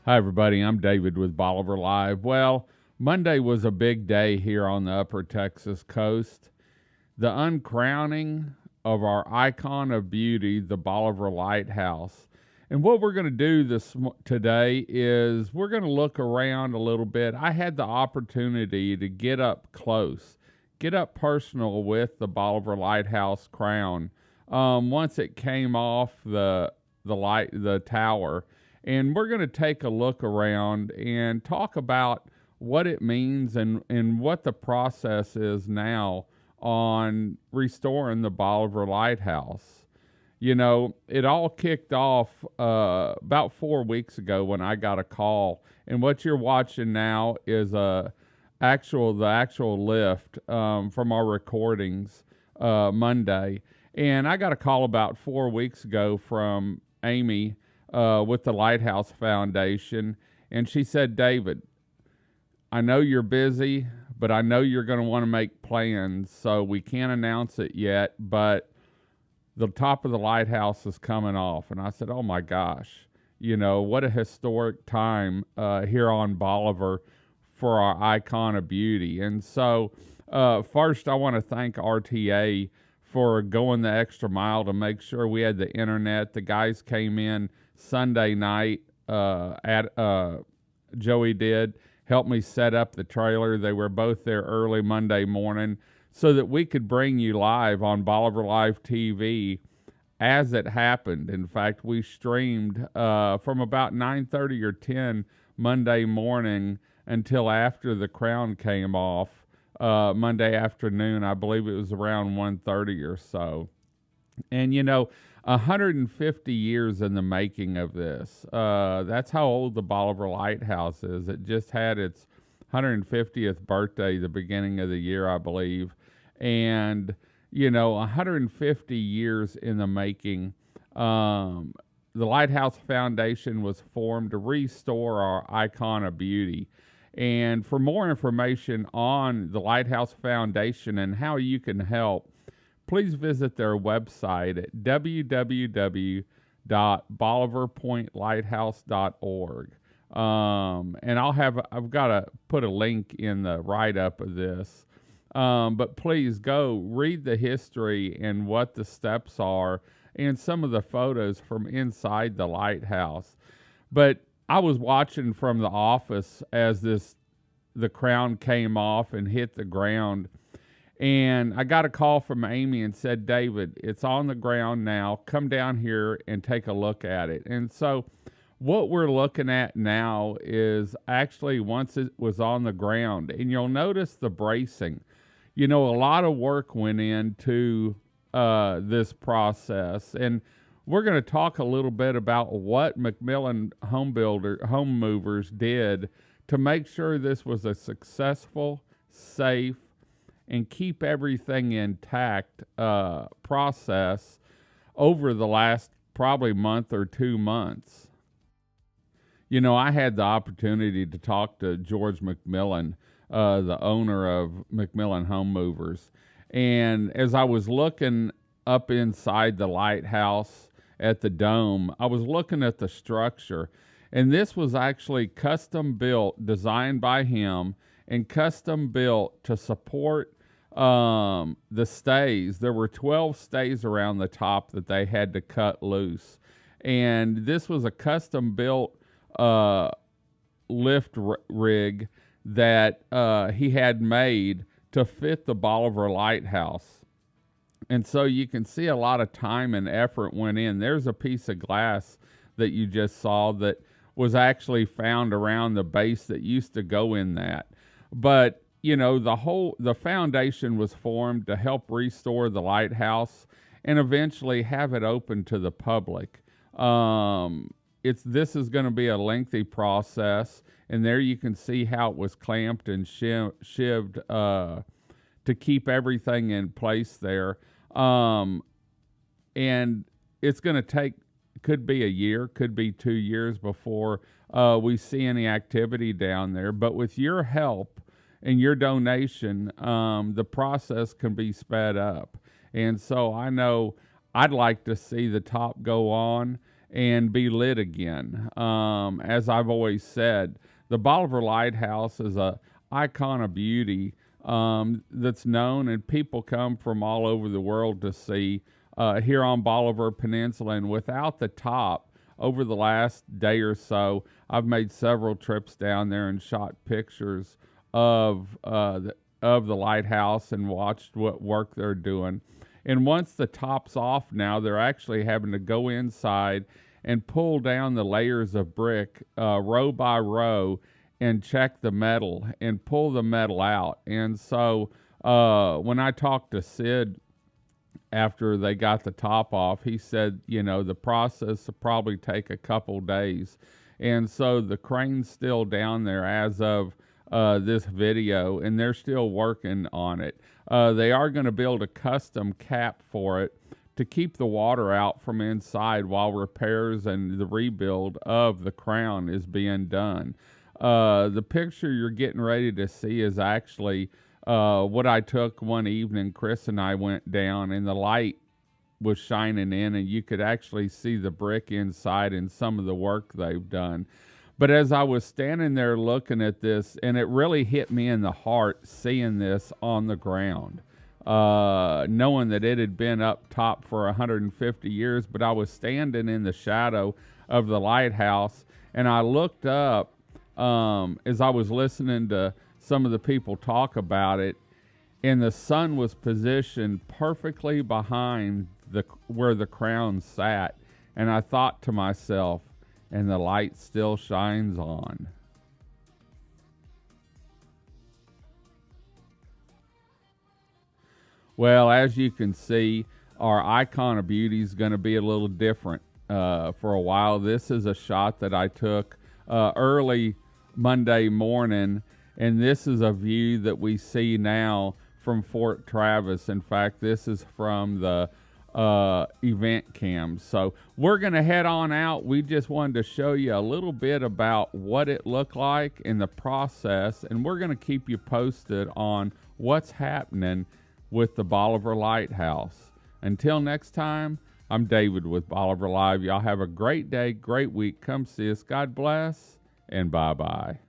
Hi, everybody. I'm David with Bolivar Live. Well, Monday was a big day here on the upper Texas coast. The uncrowning of our icon of beauty, the Bolivar Lighthouse. And what we're going to do today is we're going to look around a little bit. I had the opportunity to get up close, get up personal with the Bolivar Lighthouse crown. Once it came off the tower. And we're going to take a look around and talk about what it means and what the process is now on restoring the Bolivar Lighthouse. You know, it all kicked off about 4 weeks ago when I got a call. And what you're watching now is the actual lift from our recordings Monday. And I got a call about 4 weeks ago from Amy with the Lighthouse Foundation, and she said, David, I know you're busy, but I know you're going to want to make plans, so we can't announce it yet, but the top of the lighthouse is coming off. And I said, oh my gosh, you know, what a historic time here on Bolivar for our icon of beauty. And so first I want to thank RTA for going the extra mile to make sure we had the internet. The guys came in Sunday night Joey did, helped me set up the trailer. They were both there early Monday morning so that we could bring you live on Bolivar Live TV as it happened. In fact, we streamed from about 9:30 or 10 Monday morning until after the crown came off Monday afternoon. I believe it was around 1:30 or so. And, you know, 150 years in the making of this. That's how old the Bolivar Lighthouse is. It just had its 150th birthday the beginning of the year, I believe. And, you know, 150 years in the making. The Lighthouse Foundation was formed to restore our icon of beauty. And for more information on the Lighthouse Foundation and how you can help, please visit their website at www.bolivarpointlighthouse.org. And I've got to put a link in the write-up of this. But please go read the history and what the steps are and some of the photos from inside the lighthouse. But I was watching from the office as the crown came off and hit the ground. And I got a call from Amy and said, David, it's on the ground now. Come down here and take a look at it. And so what we're looking at now is actually once it was on the ground. And you'll notice the bracing. You know, a lot of work went into this process. And we're going to talk a little bit about what McMillan Home Movers did to make sure this was a successful, safe, and keep everything intact process over the last probably month or 2 months. You know, I had the opportunity to talk to George McMillan, the owner of McMillan Home Movers. And as I was looking up inside the lighthouse at the dome, I was looking at the structure. And this was actually custom built, designed by him, and custom built to support the stays. There were 12 stays around the top that they had to cut loose. And this was a custom built lift rig that he had made to fit the Bolivar Lighthouse. And so you can see a lot of time and effort went in. There's a piece of glass that you just saw that was actually found around the base that used to go in that. But you know, the foundation was formed to help restore the lighthouse and eventually have it open to the public. This is going to be a lengthy process, and there you can see how it was clamped and shivved to keep everything in place there. And it's going to take, could be a year, could be 2 years before we see any activity down there. But with your help and your donation, the process can be sped up. And so I know I'd like to see the top go on and be lit again. As I've always said, the Bolivar Lighthouse is a icon of beauty that's known, and people come from all over the world to see here on Bolivar Peninsula. And without the top, over the last day or so, I've made several trips down there and shot pictures of the lighthouse and watched what work they're doing. And once the top's off now, they're actually having to go inside and pull down the layers of brick row by row and check the metal and pull the metal out. And so when I talked to Sid after they got the top off, he said, you know, the process will probably take a couple days. And so the crane's still down there as of this video, and they're still working on it. They are going to build a custom cap for it to keep the water out from inside while repairs and the rebuild of the crown is being done. The picture you're getting ready to see is actually what I took one evening. Chris and I went down, and the light was shining in, and you could actually see the brick inside and some of the work they've done. But as I was standing there looking at this, and it really hit me in the heart seeing this on the ground, knowing that it had been up top for 150 years, but I was standing in the shadow of the lighthouse, and I looked up as I was listening to some of the people talk about it, and the sun was positioned perfectly behind where the crown sat, and I thought to myself, and the light still shines on. Well, as you can see, our icon of beauty is going to be a little different for a while. This is a shot that I took early Monday morning, and this is a view that we see now from Fort Travis. In fact, this is from the event cam. So we're going to head on out. We just wanted to show you a little bit about what it looked like in the process, and we're going to keep you posted on what's happening with the Bolivar Lighthouse. Until next time, I'm David with Bolivar Live. Y'all have a great day, great week. Come see us. God bless, and bye-bye.